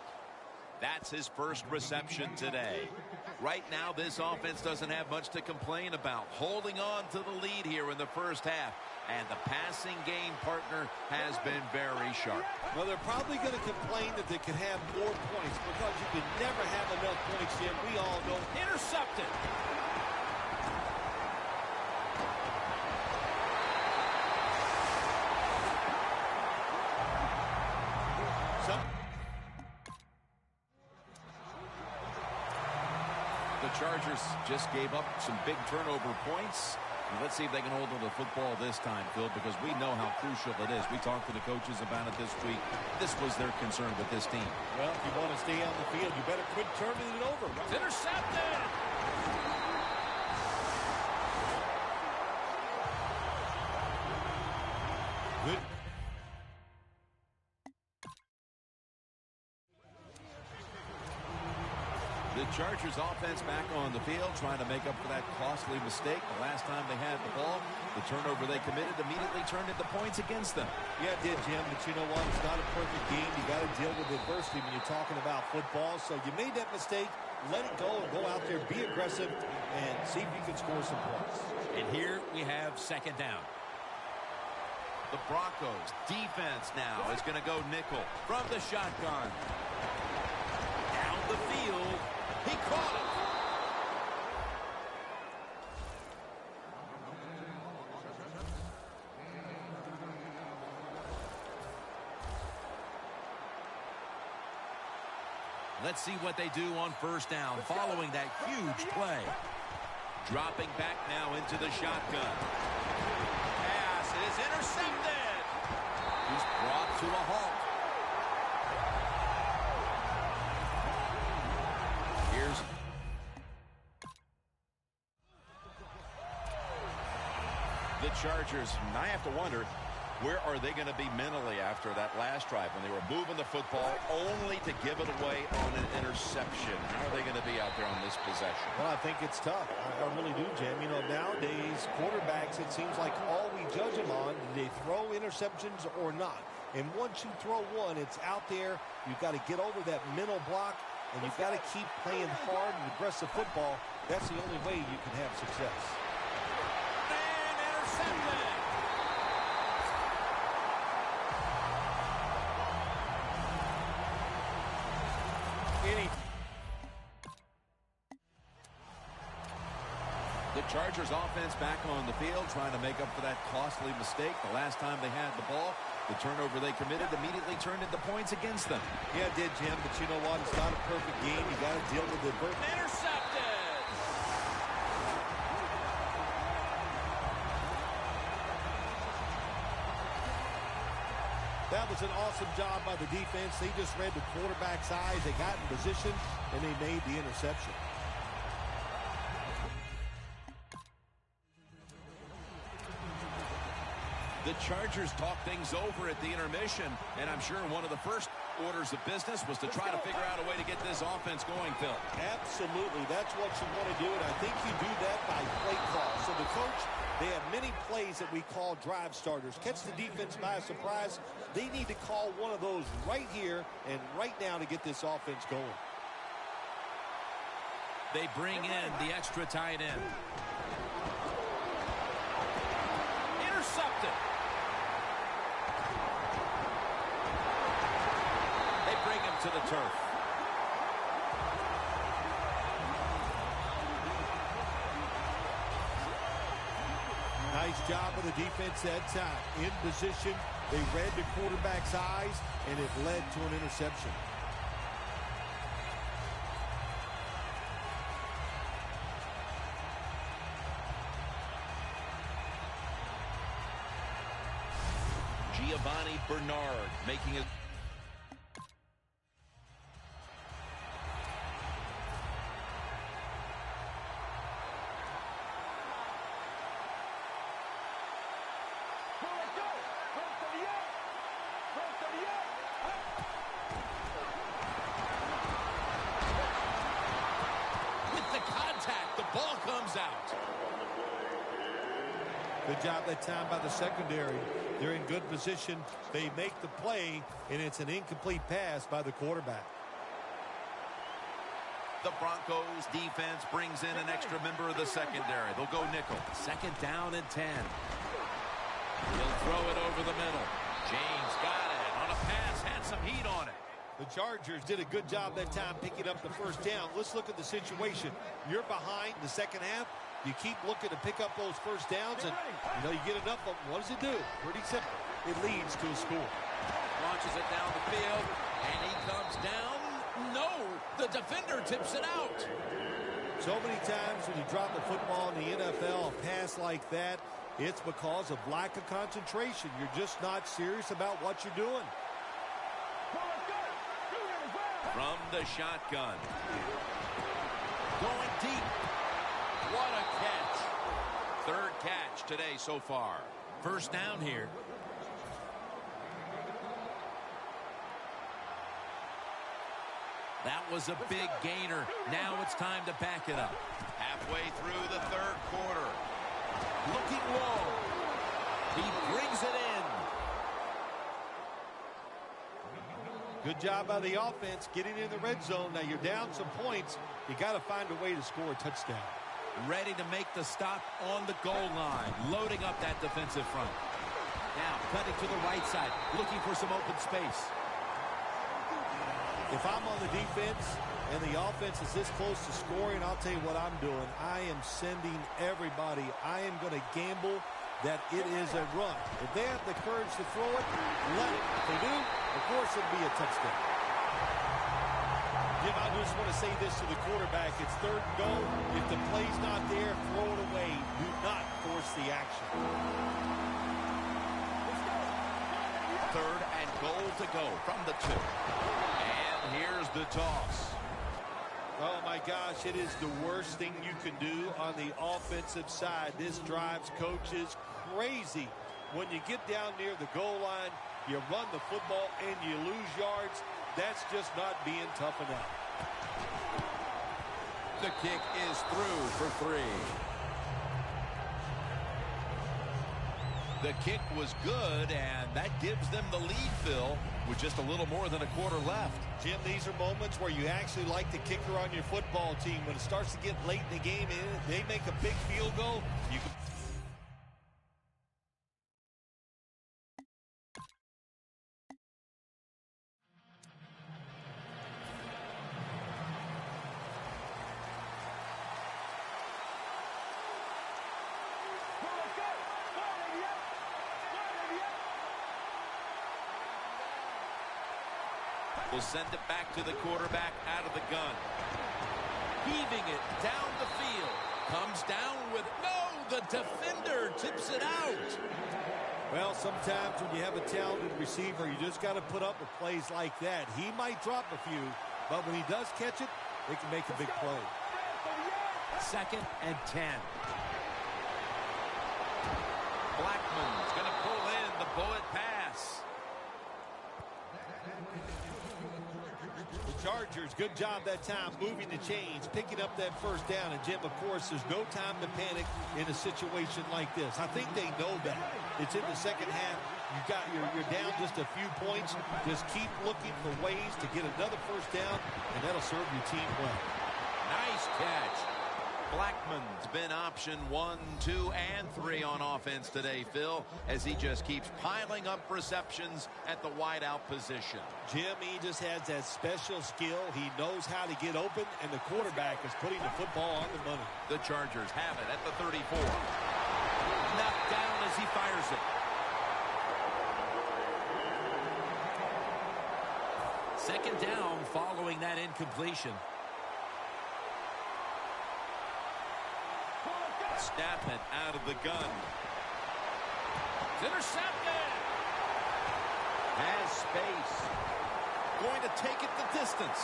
That's his first reception today. Right now, this offense doesn't have much to complain about. Holding on to the lead here in the first half. And the passing game partner has been very sharp. Well, they're probably going to complain that they could have more points because you can never have enough points, Jim. We all know. Intercepted. The Chargers just gave up some big turnover points. And let's see if they can hold on to the football this time, Phil, because we know how crucial it is. We talked to the coaches about it this week. This was their concern with this team. Well, if you want to stay on the field, you better quit turning it over. It's intercepted. Good. The Chargers offense back on the field trying to make up for that costly mistake. The last time they had the ball, the turnover they committed immediately turned into points against them. Yeah, it did, Jim, but you know what? It's not a perfect game. You got to deal with adversity when you're talking about football. So you made that mistake, let it go, and go out there, be aggressive, and see if you can score some points. And here we have second down. The Broncos defense now is going to go nickel from the shotgun. Down the field. He caught it. Let's see what they do on first down following that huge play. Dropping back now into the shotgun. Pass is intercepted. He's brought to a halt. Here's the Chargers. I have to wonder, where are they going to be mentally after that last drive when they were moving the football only to give it away on an interception? How are they going to be out there on this possession? Well, I think it's tough. I really do, Jim. You know, nowadays, quarterbacks, it seems like all we judge them on, do they throw interceptions or not? And once you throw one, it's out there. You've got to get over that mental block, and you've got to keep playing hard and aggressive football. That's the only way you can have success. And intercepted. The Chargers offense back on the field trying to make up for that costly mistake. The last time they had the ball, the turnover they committed immediately turned into points against them. Yeah, it did, Jim, but you know what? It's not a perfect game. You got to deal with it. Intercepted. That was an awesome job by the defense. They just read the quarterback's eyes. They got in position, and they made the interception. The Chargers talked things over at the intermission, and I'm sure one of the first orders of business was to try to figure out a way to get this offense going, Phil. Absolutely. That's what you want to do, and I think you do that by play call. So the coach, they have many plays that we call drive starters. Catch the defense by surprise. They need to call one of those right here and right now to get this offense going. They bring in the extra tight end. Intercepted. They bring him to the turf. Nice job of the defense that time. In position, they read the quarterback's eyes, and it led to an interception. Giovanni Bernard making it. With the contact, the ball comes out. Good job that time by the secondary. They're in good position. They make the play, and it's an incomplete pass by the quarterback. The Broncos defense brings in an extra member of the secondary. They'll go nickel. 2nd down and 10. He'll throw it over the middle. James got it on a pass, had some heat on it. The Chargers did a good job that time picking up the first down. Let's look at the situation. You're behind the second half. You keep looking to pick up those first downs, and you get enough of them. What does it do? Pretty simple. It leads to a score. Launches it down the field, and he comes down. No, the defender tips it out. So many times when you drop the football in the NFL, a pass like that, it's because of lack of concentration. You're just not serious about what you're doing. From the shotgun. Going deep. What a catch. 3rd catch today so far. 1st down here. That was a big gainer. Now it's time to back it up. Halfway through the 3rd quarter. Looking long. He brings it in. Good job by the offense getting in the red zone. Now you're down some points. You got to find a way to score a touchdown. Ready to make the stop on the goal line. Loading up that defensive front. Now cutting to the right side. Looking for some open space. If I'm on the defense and the offense is this close to scoring, I'll tell you what I'm doing. I am sending everybody. I am going to gamble that it is a run. If they have the courage to throw it, let it. If they do, of course it'll be a touchdown. Jim, I just want to say this to the quarterback. It's 3rd and goal. If the play's not there, throw it away. Do not force the action. 3rd and goal to go from the 2. And here's the toss. Oh, my gosh, it is the worst thing you can do on the offensive side. This drives coaches crazy. When you get down near the goal line, you run the football and you lose yards. That's just not being tough enough. The kick is through for 3. The kick was good, and that gives them the lead, Phil, with just a little more than a quarter left. Jim, these are moments where you actually like the kicker on your football team. When it starts to get late in the game and they make a big field goal, you can... Will send it back to the quarterback out of the gun. Heaving it down the field. Comes down with, no, the defender tips it out. Well, sometimes when you have a talented receiver, you just got to put up with plays like that. He might drop a few, but when he does catch it, they can make a big play. 2nd and 10. Blackman's going to pull in the bullet pass. Chargers, good job that time moving the chains, picking up that first down. And, Jim, of course, there's no time to panic in a situation like this. I think they know that. It's in the second half. You're down just a few points. Just keep looking for ways to get another first down, and that'll serve your team well. Nice catch. Blackman's been option 1, 2, and 3 on offense today, Phil, as he just keeps piling up receptions at the wideout position. Jim, he just has that special skill. He knows how to get open, and the quarterback is putting the football on the money. The Chargers have it at the 34. Knocked down as as he fires it. Second down following that incompletion. Snap it out of the gun. It's intercepted. Has space. Going to take it the distance.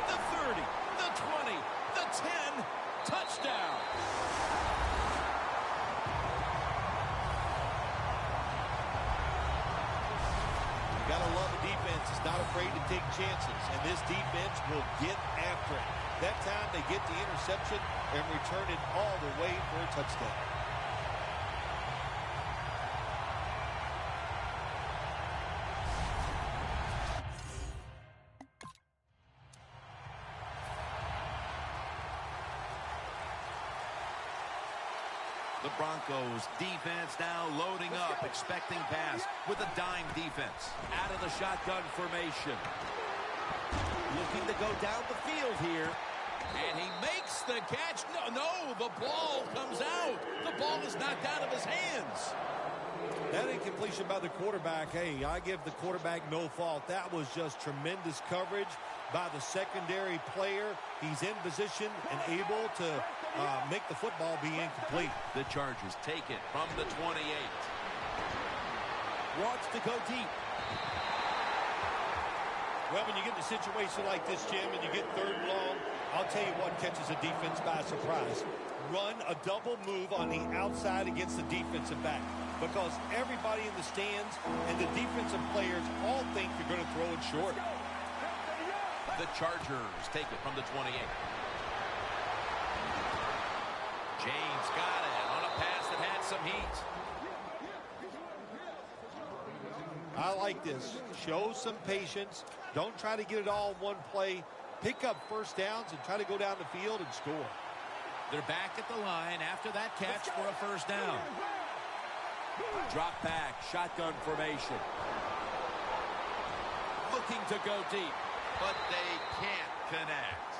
The 30, the 20, the 10. Touchdown. You gotta love a defense. It's not afraid to take chances, and this defense will get after it. That time they get the interception and return it all the way for a touchdown. The Broncos defense now loading up, expecting pass with a dime defense. Out of the shotgun formation. Looking to go down the field here. And he makes the catch. No, the ball comes out. The ball is knocked out of his hands. That incompletion by the quarterback, hey, I give the quarterback no fault. That was just tremendous coverage by the secondary player. He's in position and able to make the football be incomplete. The Chargers take it from the 28. Wants to go deep. Well, when you get in a situation like this, Jim, and you get third and long, I'll tell you what catches a defense by surprise. Run a double move on the outside against the defensive back, because everybody in the stands and the defensive players all think you're going to throw it short. The Chargers take it from the 28. James got it on a pass that had some heat. I like this. Show some patience. Don't try to get it all in one play. Pick up first downs and try to go down the field and score. They're back at the line after that catch for a first down. Drop back, shotgun formation. Looking to go deep, but they can't connect.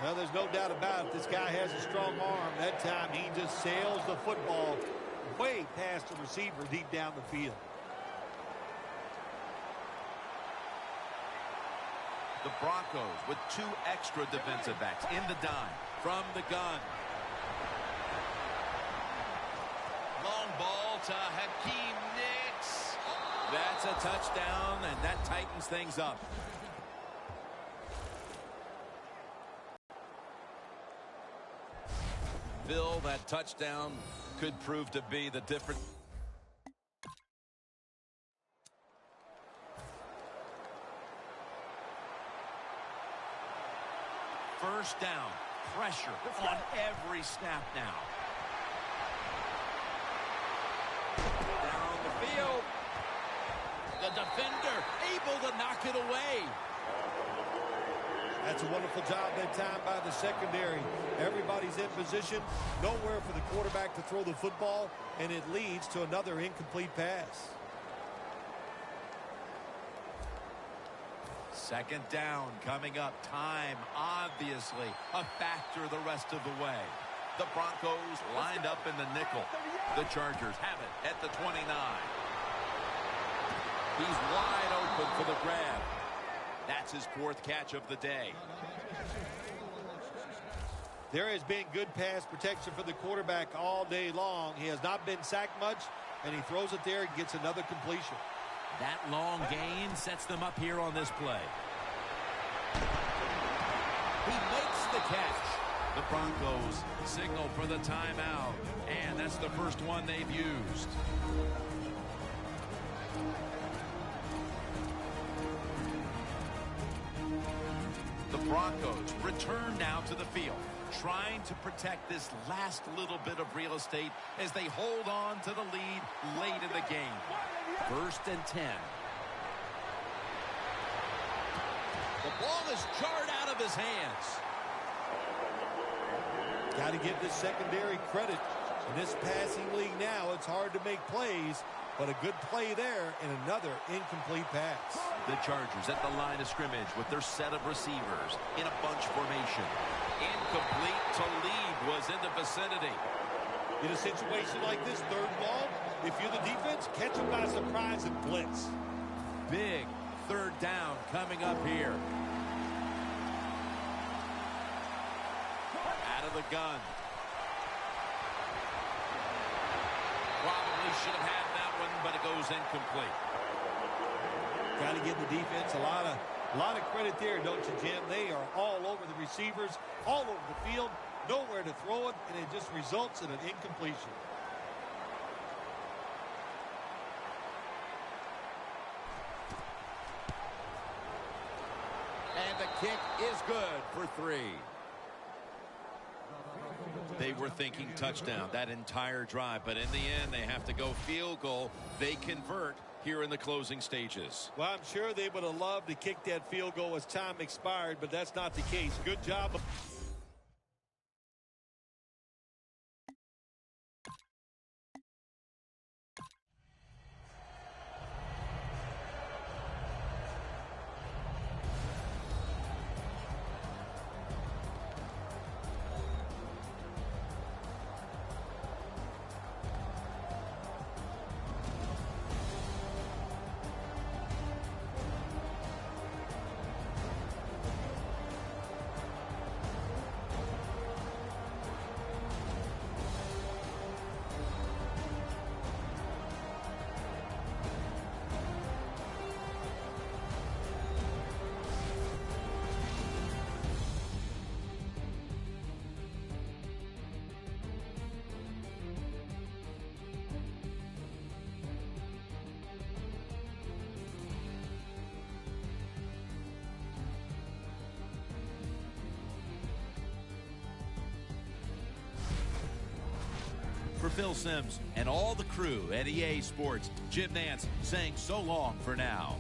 Well, there's no doubt about it. This guy has a strong arm. That time he just sails the football way past the receiver deep down the field. The Broncos with two extra defensive backs in the dime from the gun. Long ball to Hakeem Nicks. That's a touchdown, and that tightens things up. Bill, that touchdown could prove to be the difference. First down, pressure on every snap now. Down the field. The defender able to knock it away. That's a wonderful job that time by the secondary. Everybody's in position. Nowhere for the quarterback to throw the football, and it leads to another incomplete pass. Second down coming up. Time, obviously, a factor the rest of the way. The Broncos lined up in the nickel. The Chargers have it at the 29. He's wide open for the grab. That's his fourth catch of the day. There has been good pass protection for the quarterback all day long. He has not been sacked much, and he throws it there and gets another completion. That long gain sets them up here on this play. He makes the catch. The Broncos signal for the timeout, and that's the first one they've used. The Broncos return now to the field, trying to protect this last little bit of real estate as they hold on to the lead late in the game. First and 10. The ball is jarred out of his hands. Got to give this secondary credit. In this passing league now, it's hard to make plays, but a good play there and another incomplete pass. The Chargers at the line of scrimmage with their set of receivers in a bunch formation. Incomplete. Talib was in the vicinity. In a situation like this, third and long, if you're the defense, catch them by surprise and blitz. Big third down coming up here. Out of the gun. Probably should have had that one, but it goes incomplete. Got to give the defense a lot of credit there, don't you, Jim? They are all over the receivers, all over the field, nowhere to throw it, and it just results in an incompletion. And the kick is good for 3. They were thinking touchdown that entire drive, but in the end, they have to go field goal. They convert here in the closing stages. Well, I'm sure they would have loved to kick that field goal as time expired, but that's not the case. Good job. For Phil Simms and all the crew at EA Sports, Jim Nantz saying so long for now.